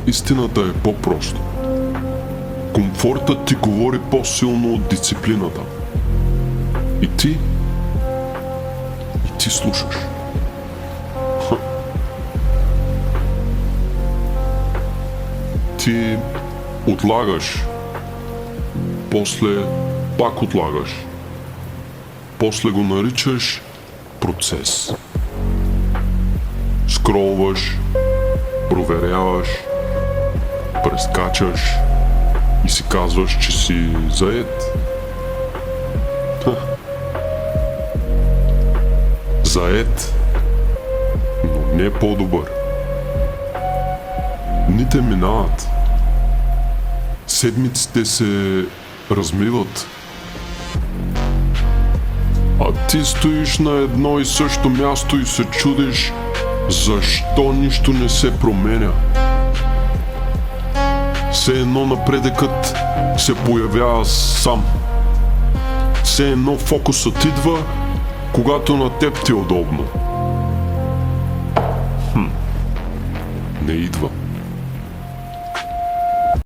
Истината е по-просто. Комфортът ти говори по-силно от дисциплината. И ти слушаш. Ти отлагаш, после пак отлагаш, после го наричаш процес. Скролваш, проверяваш, прескачаш и си казваш, че си заед. Заед, но не по-добър. Дните минават. Седмиците се размиват. А ти стоиш на едно и също място и се чудиш защо нищо не се променя. Все едно напредъкът се появява сам. Все едно фокусът идва, когато на теб ти е удобно. Не идва.